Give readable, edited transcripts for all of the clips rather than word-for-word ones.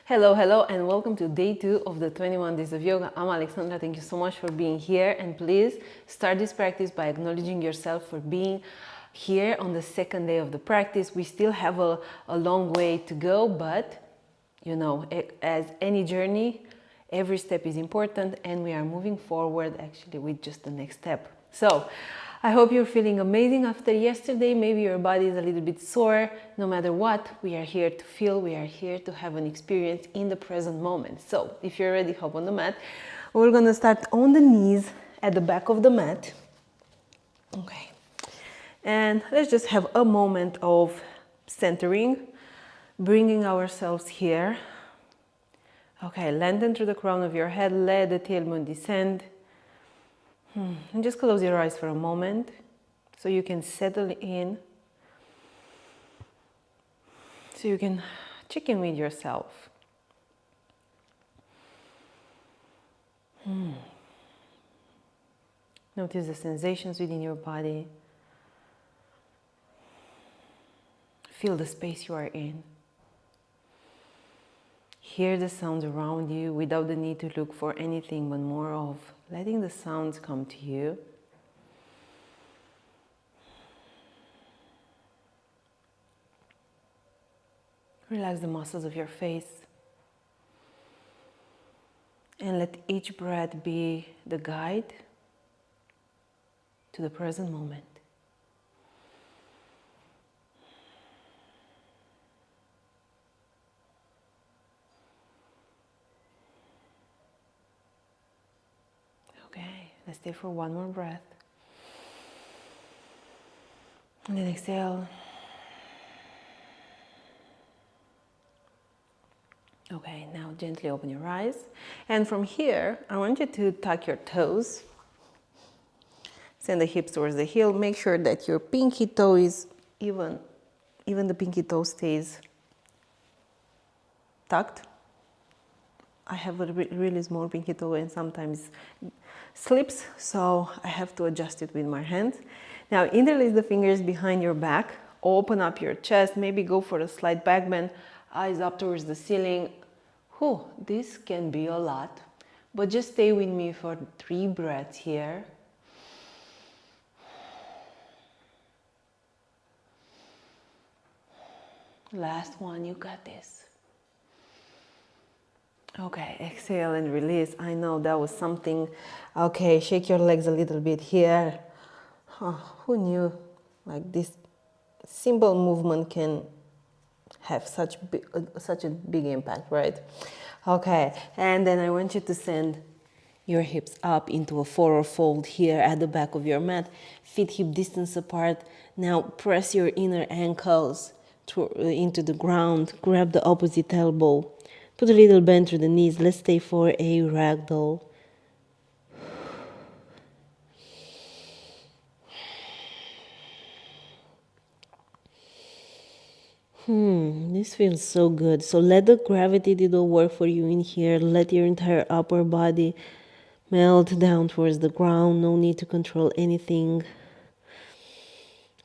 Hello, hello, and welcome to day 2 of the 21 days of yoga. I'm Alexandra. Thank you so much for being here. And please start this practice by acknowledging yourself for being here on the second day of the practice. We still have a long way to go, but you know, as any journey, every step is important, and we are moving forward actually with just the next step. So I hope you're feeling amazing after yesterday. Maybe your body is a little bit sore. No matter what, we are here to feel, we are here to have an experience in the present moment. So if you're ready, hop on the mat. We're gonna start on the knees at the back of the mat. Okay. And let's just have a moment of centering, bringing ourselves here. Okay, lengthen through the crown of your head, let the tailbone descend. And just close your eyes for a moment so you can settle in, so you can check in with yourself. Notice the sensations within your body. Feel the space you are in. Hear the sounds around you without the need to look for anything, but more of letting the sounds come to you. Relax the muscles of your face. And let each breath be the guide to the present moment. Okay, let's stay for one more breath. And then exhale. Okay, now gently open your eyes. And from here, I want you to tuck your toes. Send the hips towards the heel. Make sure that your pinky toe is even the pinky toe stays tucked. I have a really small pinky toe and sometimes slips, so I have to adjust it with my hands. Now interlace the fingers behind your back, open up your chest, maybe go for a slight back bend, eyes up towards the ceiling. This can be a lot, but just stay with me for 3 breaths here. Last one, you got this. Okay, exhale and release. I know that was something. Okay, shake your legs a little bit here. Who knew like this simple movement can have such a big impact, right? Okay, and then I want you to send your hips up into a forward fold here at the back of your mat, feet hip distance apart. Now press your inner ankles into the ground, grab the opposite elbow, put a little bend through the knees. Let's stay for a ragdoll. This feels so good. So let the gravity do the work for you in here. Let your entire upper body melt down towards the ground. No need to control anything.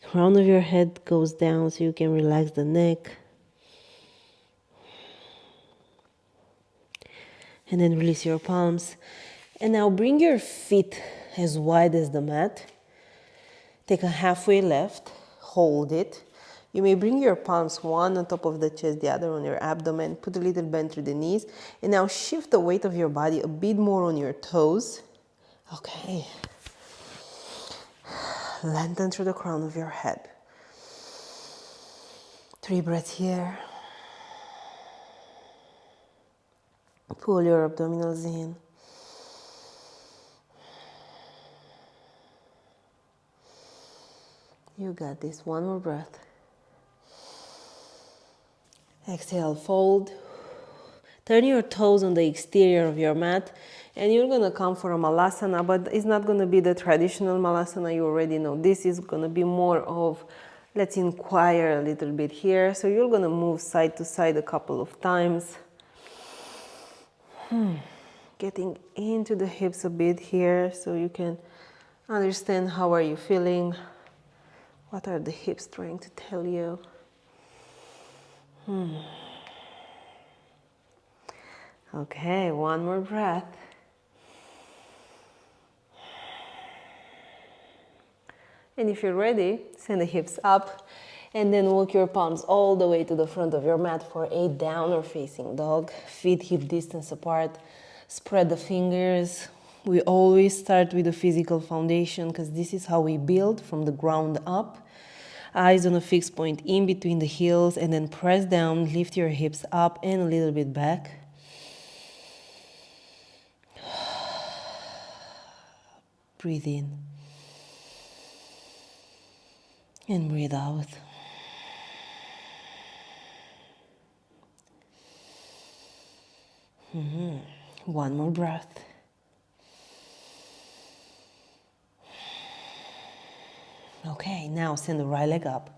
Crown of your head goes down so you can relax the neck. And then release your palms. And now bring your feet as wide as the mat. Take a halfway left. Hold it. You may bring your palms, one on top of the chest, the other on your abdomen. Put a little bend through the knees. And now shift the weight of your body a bit more on your toes. Okay. Lengthen through the crown of your head. 3 breaths here. Pull your abdominals in. You got this. One more breath. Exhale, fold. Turn your toes on the exterior of your mat, and you're gonna come for a malasana, but it's not gonna be the traditional malasana. You already know this is gonna be more of, let's inquire a little bit here. So you're gonna move side to side a couple of times. Getting into the hips a bit here so you can understand how are you feeling. What are the hips trying to tell you? Okay, one more breath. And if you're ready, send the hips up and then walk your palms all the way to the front of your mat for a downward facing dog. Feet hip distance apart. Spread the fingers. We always start with the physical foundation because this is how we build from the ground up. Eyes on a fixed point in between the heels, and then press down, lift your hips up and a little bit back. Breathe in and breathe out. One more breath. Okay, now send the right leg up.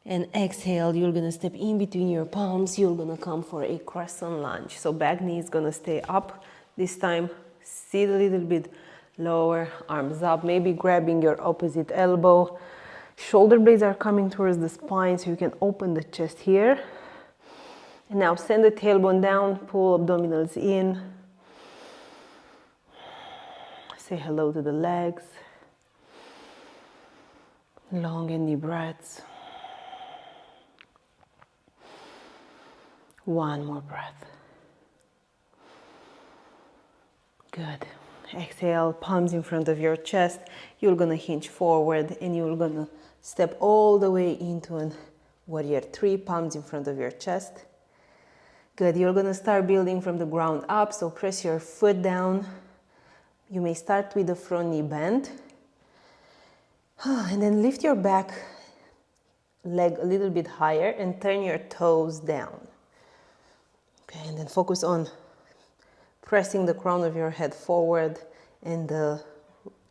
And exhale, you're gonna step in between your palms. You're gonna come for a crescent lunge. So back knee is gonna stay up. This time, sit a little bit lower, arms up, maybe grabbing your opposite elbow. Shoulder blades are coming towards the spine, so you can open the chest here. And now send the tailbone down, pull abdominals in. Say hello to the legs. Long and deep breaths. One more breath. Good. Exhale, palms in front of your chest. You're gonna hinge forward and you're gonna step all the way into a warrior three, palms in front of your chest. Good, you're gonna start building from the ground up, so press your foot down. You may start with the front knee bend. And then lift your back leg a little bit higher and turn your toes down. Okay, and then focus on pressing the crown of your head forward and the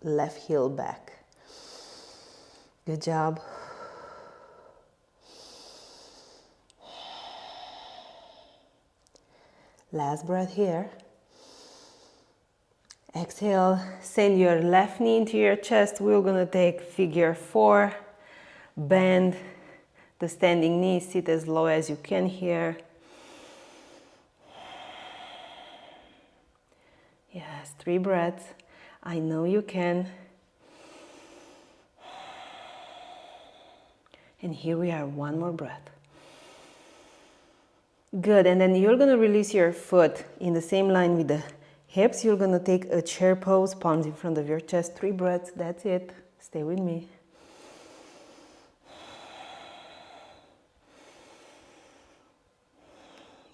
left heel back. Good job. Last breath here. Exhale, send your left knee into your chest. We're gonna take figure four. Bend the standing knee, sit as low as you can here. Yes, 3 breaths. I know you can. And here we are, one more breath. Good, and then you're gonna release your foot in the same line with the hips. You're gonna take a chair pose, palms in front of your chest. 3 breaths, that's it. Stay with me.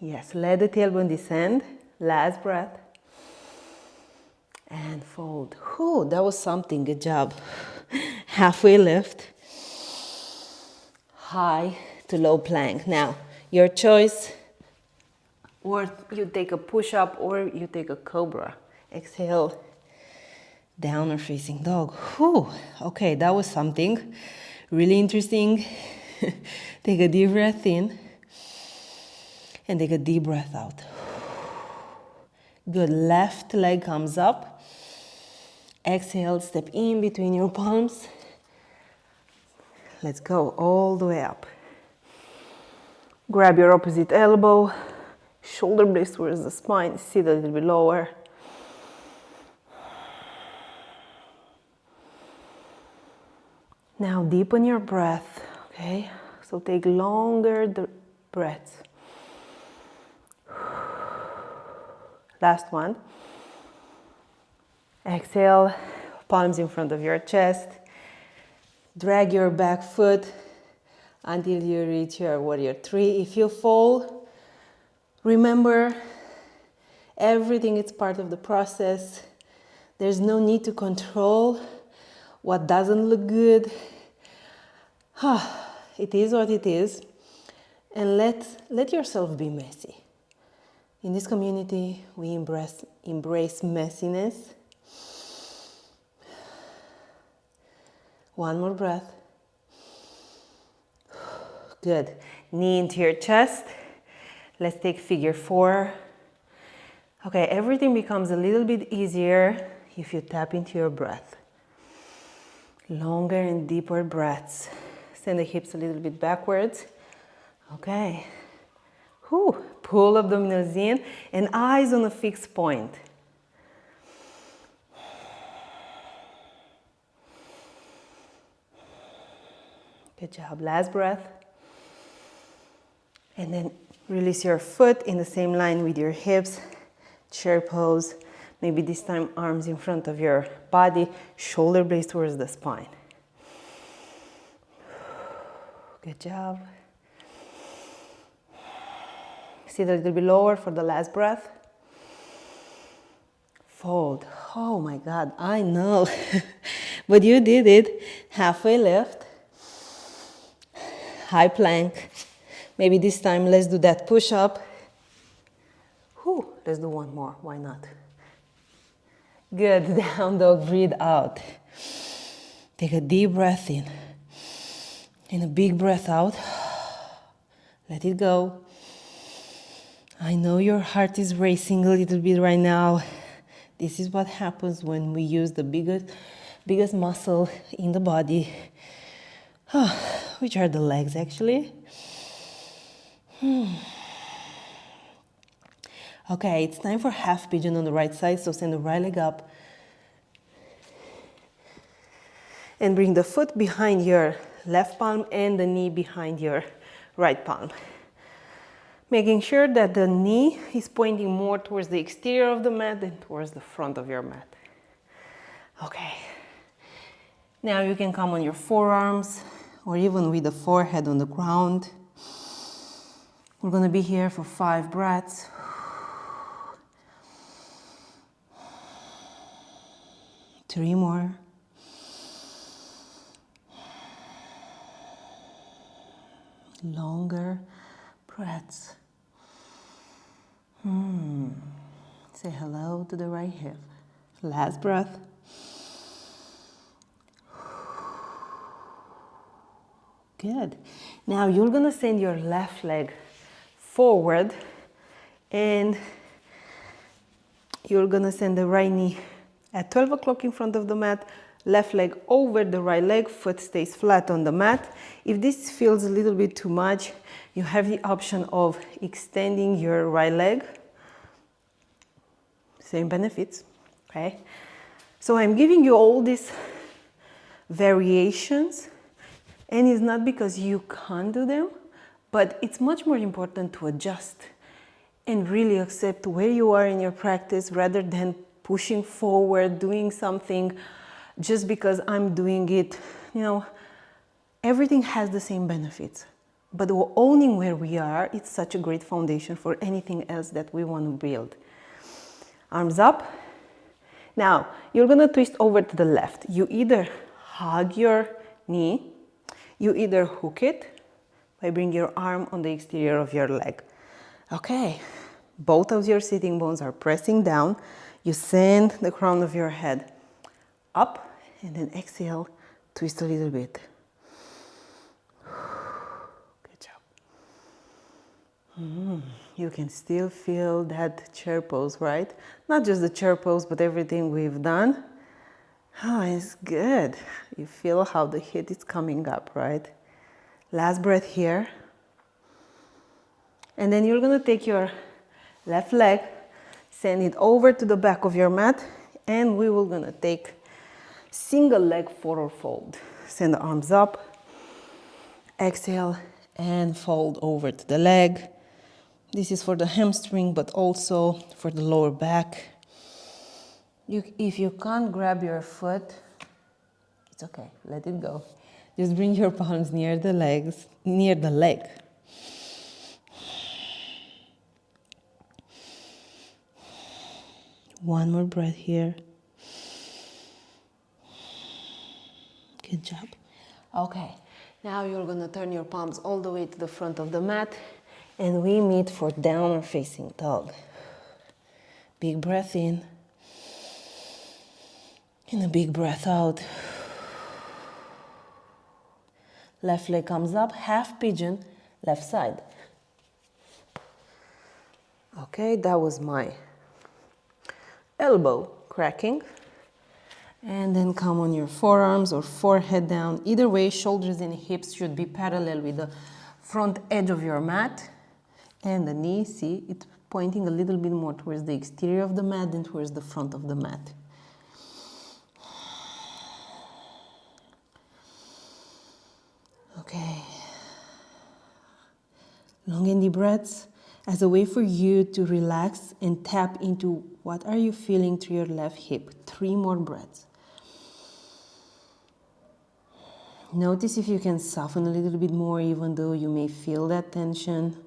Yes, let the tailbone descend. Last breath. And fold. Whew, that was something, good job. Halfway lift. High to low plank. Now, your choice. Or you take a push-up or you take a cobra. Exhale, downward facing dog. Whew. Okay, that was something really interesting. Take a deep breath in and take a deep breath out. Good, left leg comes up. Exhale, step in between your palms. Let's go all the way up. Grab your opposite elbow. Shoulder blades towards the spine, sit a little bit lower. Now deepen your breath, okay? So take longer breaths. Last one. Exhale, palms in front of your chest. Drag your back foot until you reach your warrior three. If you fall, remember, everything is part of the process. There's no need to control what doesn't look good. It is what it is. And let yourself be messy. In this community, we embrace messiness. One more breath. Good. Knee into your chest. Let's take figure four. Okay, everything becomes a little bit easier if you tap into your breath. Longer and deeper breaths. Send the hips a little bit backwards. Okay. Pull abdominals in and eyes on a fixed point. Good job. Last breath. And then release your foot in the same line with your hips. Chair pose. Maybe this time arms in front of your body, shoulder blades towards the spine. Good job. Sit a little bit lower for the last breath. Fold. Oh my God, I know. But you did it. Halfway lift. High plank. Maybe this time let's do that push-up. Let's do one more. Why not? Good. Down dog. Breathe out. Take a deep breath in. And a big breath out. Let it go. I know your heart is racing a little bit right now. This is what happens when we use the biggest muscle in the body, which are the legs actually. Okay, it's time for half pigeon on the right side, so send the right leg up. And bring the foot behind your left palm and the knee behind your right palm. Making sure that the knee is pointing more towards the exterior of the mat than towards the front of your mat. Okay. Now you can come on your forearms or even with the forehead on the ground. We're going to be here for 5 breaths. Three more. Longer breaths. Say hello to the right hip. Last breath. Good. Now you're gonna send your left leg forward and you're gonna send the right knee at 12 o'clock in front of the mat, left leg over the right leg, foot stays flat on the mat. If this feels a little bit too much, you have the option of extending your right leg. Same benefits, okay? So I'm giving you all these variations, and it's not because you can't do them, but it's much more important to adjust and really accept where you are in your practice rather than pushing forward, doing something just because I'm doing it. You know, everything has the same benefits, but owning where we are, it's such a great foundation for anything else that we want to build. Arms up. Now, you're gonna twist over to the left. You either hug your knee, you either hook it by bringing your arm on the exterior of your leg. Okay, both of your sitting bones are pressing down. You send the crown of your head up and then exhale, twist a little bit. Good job. You can still feel that chair pose, right? Not just the chair pose, but everything we've done. Oh, it's good. You feel how the heat is coming up, right? Last breath here. And then you're gonna take your left leg, send it over to the back of your mat, and we will gonna take single leg forward fold. Send the arms up, exhale, and fold over to the leg. This is for the hamstring, but also for the lower back. If you can't grab your foot, it's okay, let it go. Just bring your palms near the leg. One more breath here. Good job. Okay, now you're gonna turn your palms all the way to the front of the mat and we meet for downward facing dog. Big breath in and a big breath out. Left leg comes up, half pigeon, left side. Okay, that was my elbow cracking. And then come on your forearms or forehead down. Either way, shoulders and hips should be parallel with the front edge of your mat. And the knee, see, it's pointing a little bit more towards the exterior of the mat than towards the front of the mat. Okay. Long and deep breaths as a way for you to relax and tap into what are you feeling through your left hip. 3 more breaths. Notice if you can soften a little bit more even though you may feel that tension.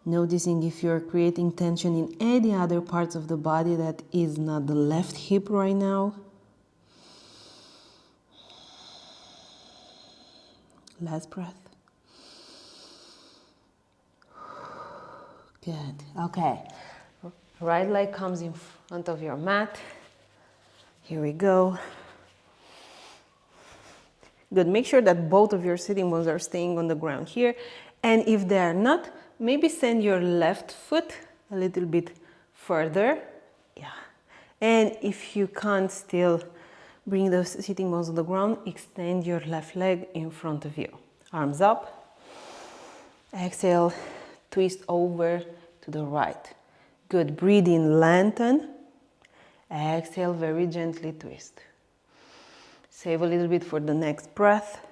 Noticing if you're creating tension in any other parts of the body that is not the left hip right now. Last breath. Good. Okay. Right leg comes in front of your mat. Here we go. Good. Make sure that both of your sitting bones are staying on the ground here. And if they are not, maybe send your left foot a little bit further. Yeah. And if you can't still bring the sitting bones on the ground, extend your left leg in front of you. Arms up. Exhale. Twist over to the right. Good. Breathe in, lengthen. Exhale, very gently twist. Save a little bit for the next breath.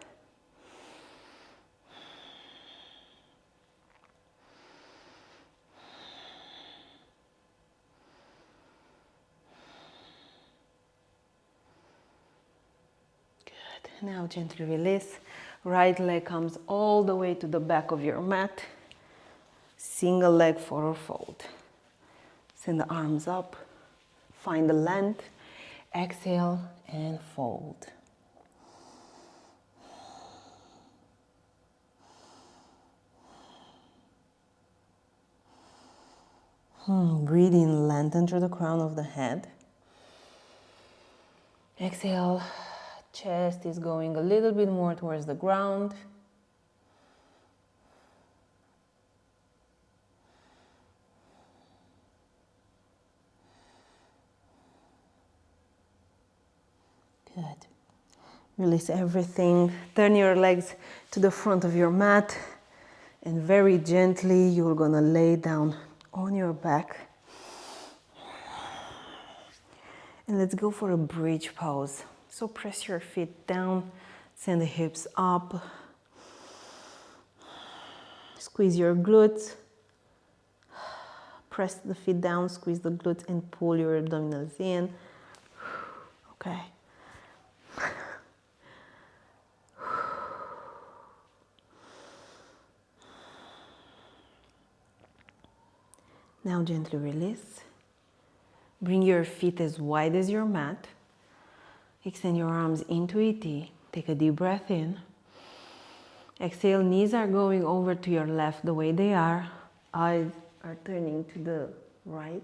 Good. Now gently release. Right leg comes all the way to the back of your mat. Single leg forward fold. Send the arms up. Find the length. Exhale and fold. Breathe in, lengthen through the crown of the head. Exhale, chest is going a little bit more towards the ground. Good. Release everything. Turn your legs to the front of your mat and very gently you're gonna lay down on your back. And let's go for a bridge pose. So press your feet down, send the hips up. Squeeze your glutes. Press the feet down, squeeze the glutes and pull your abdominals in. Okay. Now gently release. Bring your feet as wide as your mat. Extend your arms into ET. Take a deep breath in. Exhale, knees are going over to your left the way they are. Eyes are turning to the right.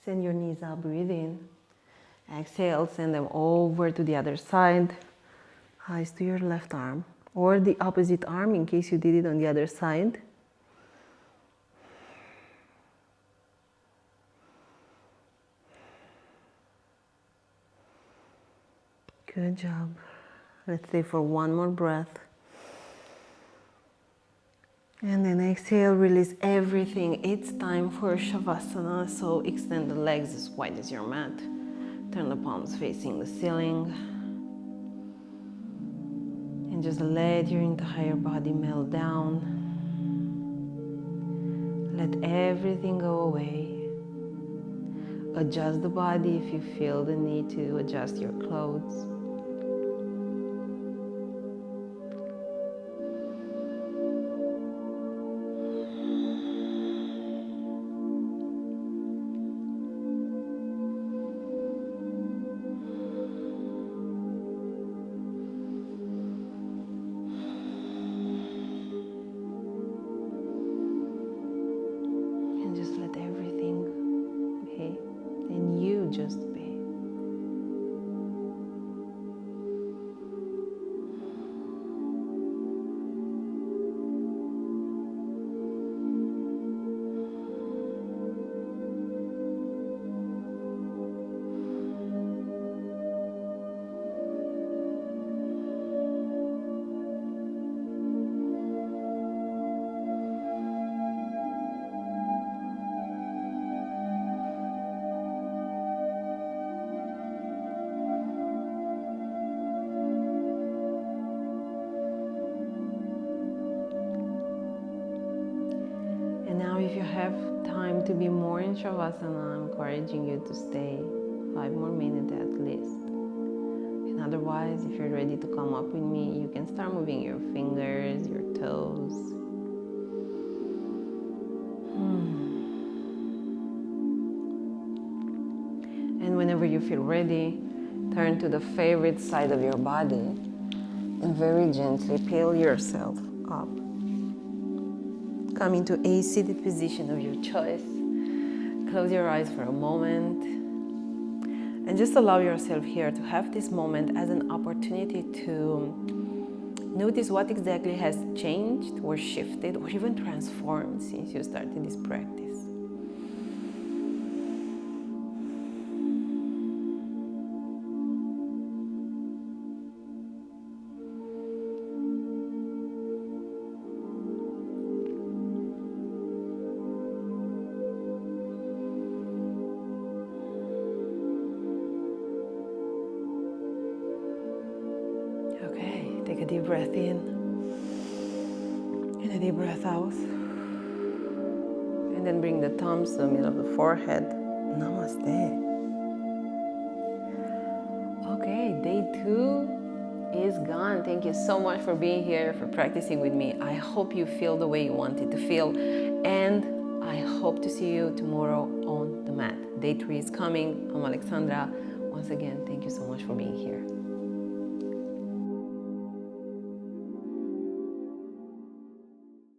Send your knees up, breathe in. Exhale, send them over to the other side. Eyes to your left arm or the opposite arm in case you did it on the other side. Good job. Let's stay for one more breath. And then exhale, release everything. It's time for Savasana. So extend the legs as wide as your mat. Turn the palms facing the ceiling. And just let your entire body melt down. Let everything go away. Adjust the body if you feel the need to adjust your clothes. Just let everything be, and you just be. if you have time to be more in Savasana, I'm encouraging you to stay 5 more minutes at least. And otherwise, if you're ready to come up with me, you can start moving your fingers, your toes. And whenever you feel ready, turn to the favorite side of your body and very gently peel yourself up. Come into a seated position of your choice. Close your eyes for a moment and just allow yourself here to have this moment as an opportunity to notice what exactly has changed or shifted or even transformed since you started this practice. Okay, take a deep breath in and a deep breath out. And then bring the thumbs to the middle of the forehead. Namaste. Okay, day 2 is gone. Thank you so much for being here, for practicing with me. I hope you feel the way you wanted to feel. And I hope to see you tomorrow on the mat. Day 3 is coming. I'm Alexandra. Once again, thank you so much for being here.